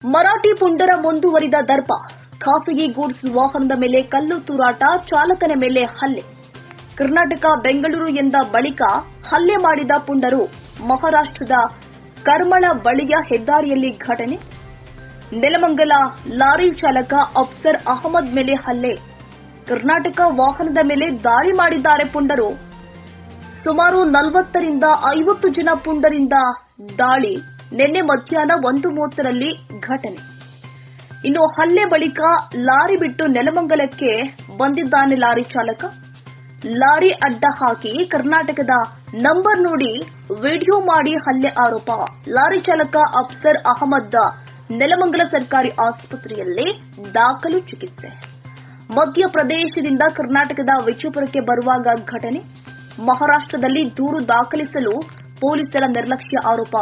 ಮರಾಠಿ ಪುಂಡರ ಮುಂದುವರಿದ ದರ್ಪ. ಖಾಸಗಿ ಗೂಡ್ಸ್ ವಾಹನದ ಮೇಲೆ ಕಲ್ಲು ತೂರಾಟ, ಚಾಲಕನ ಮೇಲೆ ಹಲ್ಲೆ. ಕರ್ನಾಟಕ ಬೆಂಗಳೂರು ಎಂದ ಬಳಿಕ ಹಲ್ಲೆ ಮಾಡಿದ ಪುಂಡರು. ಮಹಾರಾಷ್ಟ್ರದ ಕರ್ಮಳ ಬಳಿಯ ಹೆದ್ದಾರಿಯಲ್ಲಿ ಘಟನೆ. ನೆಲಮಂಗಲ ಲಾರಿ ಚಾಲಕ ಅಫ್ಸರ್ ಅಹಮದ್ ಮೇಲೆ ಹಲ್ಲೆ. ಕರ್ನಾಟಕ ವಾಹನದ ಮೇಲೆ ದಾಳಿ ಮಾಡಿದ್ದಾರೆ ಪುಂಡರು. ಸುಮಾರು 40 ರಿಂದ 50 ಜನ ಪುಂಡರಿಂದ ದಾಳಿ. ನಿನ್ನೆ ಮಧ್ಯಾಹ್ನ 1:30ರಲ್ಲಿ ಘಟನೆ. ಇನ್ನು ಹಲ್ಲೆ ಬಳಿಕ ಲಾರಿ ಬಿಟ್ಟು ನೆಲಮಂಗಲಕ್ಕೆ ಬಂದಿದ್ದಾನೆ ಲಾರಿ ಚಾಲಕ. ಲಾರಿ ಅಡ್ಡ ಹಾಕಿ ಕರ್ನಾಟಕದ ನಂಬರ್ ನೋಡಿ ವಿಡಿಯೋ ಮಾಡಿ ಹಲ್ಲೆ ಆರೋಪ. ಲಾರಿ ಚಾಲಕ ಅಫ್ಸರ್ ಅಹಮದ್ ನೆಲಮಂಗಲ ಸರ್ಕಾರಿ ಆಸ್ಪತ್ರೆಯಲ್ಲಿ ದಾಖಲು ಚಿಕಿತ್ಸೆ. ಮಧ್ಯಪ್ರದೇಶದಿಂದ ಕರ್ನಾಟಕದ ವಿಜಯಪುರಕ್ಕೆ ಬರುವಾಗ ಘಟನೆ. ಮಹಾರಾಷ್ಟ್ರದಲ್ಲಿ ದೂರು ದಾಖಲಿಸಲು ಪೊಲೀಸರ ನಿರ್ಲಕ್ಷ್ಯ ಆರೋಪ.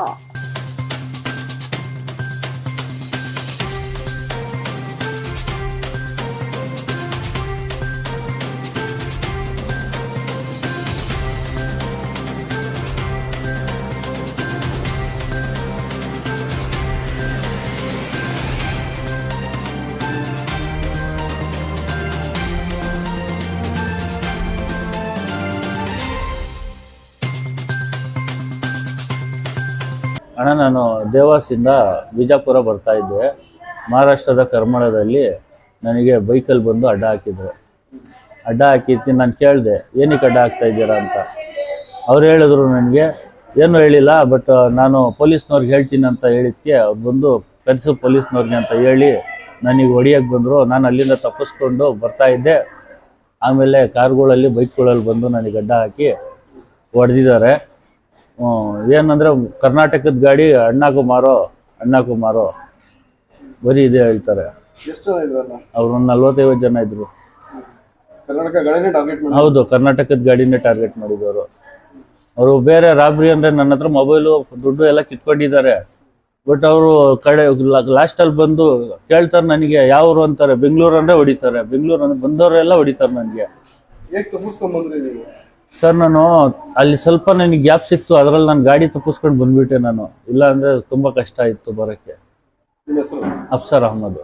ಅಣ್ಣ, ನಾನು ದೇವಾಸಿಂದ ಬಿಜಾಪುರ ಬರ್ತಾ ಇದ್ದೆ. ಮಹಾರಾಷ್ಟ್ರದ ಕರ್ಮಳದಲ್ಲಿ ನನಗೆ ಬೈಕಲ್ಲಿ ಬಂದು ಅಡ್ಡ ಹಾಕಿದ್ರು. ಅಡ್ಡ ಹಾಕಿರ್ತೀನಿ. ನಾನು ಕೇಳಿದೆ, ಏನಕ್ಕೆ ಅಡ್ಡ ಹಾಕ್ತಾ ಇದ್ದೀರಾ ಅಂತ. ಅವ್ರು ಹೇಳಿದ್ರು, ನನಗೆ ಏನೂ ಹೇಳಿಲ್ಲ, ಬಟ್ ನಾನು ಪೊಲೀಸ್ನವ್ರಿಗೆ ಹೇಳ್ತೀನಿ ಅಂತ ಹೇಳಿದ್ದಕ್ಕೆ ಅವ್ರು ಬಂದು ಕರೆಸು ಪೊಲೀಸ್ನವ್ರಿಗೆ ಅಂತ ಹೇಳಿ ನನಗೆ ಹೊಡಿಯೋಕ್ಕೆ ಬಂದರು. ನಾನು ಅಲ್ಲಿಂದ ತಪ್ಪಿಸ್ಕೊಂಡು ಬರ್ತಾ ಇದ್ದೆ. ಆಮೇಲೆ ಕಾರ್ಗಳಲ್ಲಿ ಬೈಕ್ಗಳಲ್ಲಿ ಬಂದು ನನಗೆ ಅಡ್ಡ ಹಾಕಿ ಹೊಡೆದಿದ್ದಾರೆ. ಏನಂದ್ರೆ ಕರ್ನಾಟಕದ ಗಾಡಿ ಅಣ್ಣಾಕು ಮಾರೋ ಬರೀ ಇದೆ ಹೇಳ್ತಾರೆ. ಅವ್ರು 45 ಜನ ಇದ್ರು. ಹೌದು, ಕರ್ನಾಟಕದ ಗಾಡಿನೇ ಟಾರ್ಗೆಟ್ ಮಾಡಿದವರು. ಅವರು ಬೇರೆ ರಾಬ್ರಿ ಅಂದ್ರೆ ನನ್ನ ಹತ್ರ ಮೊಬೈಲು ದುಡ್ಡು ಎಲ್ಲ ಕಿತ್ಕೊಂಡಿದ್ದಾರೆ. ಬಟ್ ಅವರು ಲಾಸ್ಟಲ್ಲಿ ಬಂದು ಕೇಳ್ತಾರೆ ನನಗೆ, ಯಾವ್ರು ಅಂತಾರೆ. ಬೆಂಗಳೂರು ಅಂದ್ರೆ ಹೊಡಿತಾರೆ. ಬೆಂಗಳೂರು ಅಂದ್ರೆ ಬಂದವರೆಲ್ಲ ಹೊಡಿತಾರೆ ನನಗೆ. ಸರ್, ನಾನು ಅಲ್ಲಿ ಸ್ವಲ್ಪ ನನಗೆ ಗ್ಯಾಪ್ ಸಿಕ್ತು, ಅದರಲ್ಲಿ ನಾನು ಗಾಡಿ ತಪ್ಪಿಸ್ಕೊಂಡು ಬಂದ್ಬಿಟ್ಟೆ ನಾನು. ಇಲ್ಲ ಅಂದ್ರೆ ತುಂಬಾ ಕಷ್ಟ ಇತ್ತು ಬರೋಕ್ಕೆ. ಅಫ್ಸರ್ ಅಹಮದ್.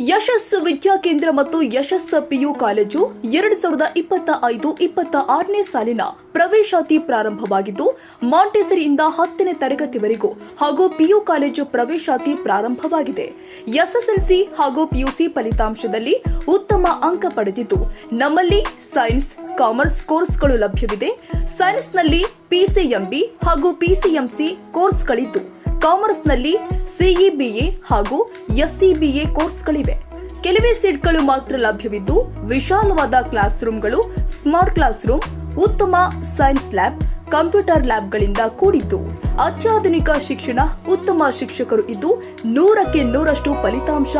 ಯಶಸ್ಸು ವಿದ್ಯಾಕೇಂದ್ರ ಮತ್ತು ಯಶಸ್ಸು ಪಿಯು ಕಾಲೇಜು 2025-26ನೇ ಸಾಲಿನ ಪ್ರವೇಶಾತಿ ಪ್ರಾರಂಭವಾಗಿದ್ದು, ಮಾಂಟೆಸರಿಯಿಂದ 10ನೇ ತರಗತಿವರೆಗೂ ಹಾಗೂ ಪಿಯು ಕಾಲೇಜು ಪ್ರವೇಶಾತಿ ಪ್ರಾರಂಭವಾಗಿದೆ. ಎಸ್ಎಸ್ಎಲ್ಸಿ ಹಾಗೂ ಪಿಯುಸಿ ಫಲಿತಾಂಶದಲ್ಲಿ ಉತ್ತಮ ಅಂಕ ಪಡೆದಿದ್ದು, ನಮ್ಮಲ್ಲಿ ಸೈನ್ಸ್, ಕಾಮರ್ಸ್ ಕೋರ್ಸ್ಗಳು ಲಭ್ಯವಿದೆ. ಸೈನ್ಸ್ನಲ್ಲಿ ಪಿಸಿಎಂಬಿ ಹಾಗೂ ಪಿಸಿಎಂಸಿ ಕೋರ್ಸ್ಗಳಿದ್ದು, ಕಾಮರ್ಸ್ನಲ್ಲಿ ಸಿಇಬಿಎ ಹಾಗೂ ಎಸ್ಸಿಬಿಎ ಕೋರ್ಸ್ಗಳಿವೆ. ಕೆಲವೇ ಸೀಟ್ಗಳು ಮಾತ್ರ ಲಭ್ಯವಿದ್ದು, ವಿಶಾಲವಾದ ಕ್ಲಾಸ್ ರೂಮ್ಗಳು, ಸ್ಮಾರ್ಟ್ ಕ್ಲಾಸ್ ರೂಮ್, ಉತ್ತಮ ಸೈನ್ಸ್ ಲ್ಯಾಬ್, ಕಂಪ್ಯೂಟರ್ ಲ್ಯಾಬ್ಗಳಿಂದ ಕೂಡಿದ್ದು, ಅತ್ಯಾಧುನಿಕ ಶಿಕ್ಷಣ, ಉತ್ತಮ ಶಿಕ್ಷಕರು ಇದ್ದು 100ಕ್ಕೆ 100ರಷ್ಟು ಫಲಿತಾಂಶ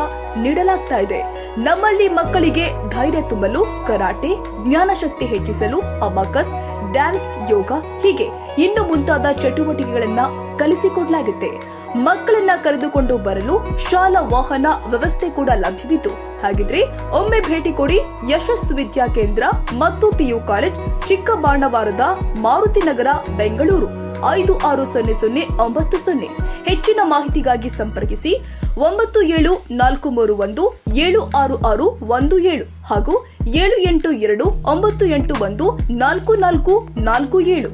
ನೀಡಲಾಗ್ತಾ ಇದೆ. ನಮ್ಮಲ್ಲಿ ಮಕ್ಕಳಿಗೆ ಧೈರ್ಯ ತುಂಬಲು ಕರಾಟೆ, ಜ್ಞಾನಶಕ್ತಿ ಹೆಚ್ಚಿಸಲು ಅಬಾಕಸ್, ಡ್ಯಾನ್ಸ್, ಯೋಗ ಹೀಗೆ ಇನ್ನು ಮುಂತಾದ ಚಟುವಟಿಕೆಗಳನ್ನ ಕಲಿಸಿಕೊಡಲಾಗುತ್ತೆ. ಮಕ್ಕಳನ್ನ ಕರೆದುಕೊಂಡು ಬರಲು ಶಾಲಾ ವಾಹನ ವ್ಯವಸ್ಥೆ ಕೂಡ ಲಭ್ಯವಿದ್ದು, ಹಾಗಿದ್ರೆ ಒಮ್ಮೆ ಭೇಟಿ ಕೊಡಿ. ಯಶಸ್ಸು ವಿದ್ಯಾಕೇಂದ್ರ ಮತ್ತು ಪಿಯು ಕಾಲೇಜ್, ಚಿಕ್ಕಬಾಣವಾರದ, ಮಾರುತಿ ನಗರ, ಬೆಂಗಳೂರು 560090. ಹೆಚ್ಚಿನ ಮಾಹಿತಿಗಾಗಿ ಸಂಪರ್ಕಿಸಿ 9743176617 ಹಾಗೂ 7829814447.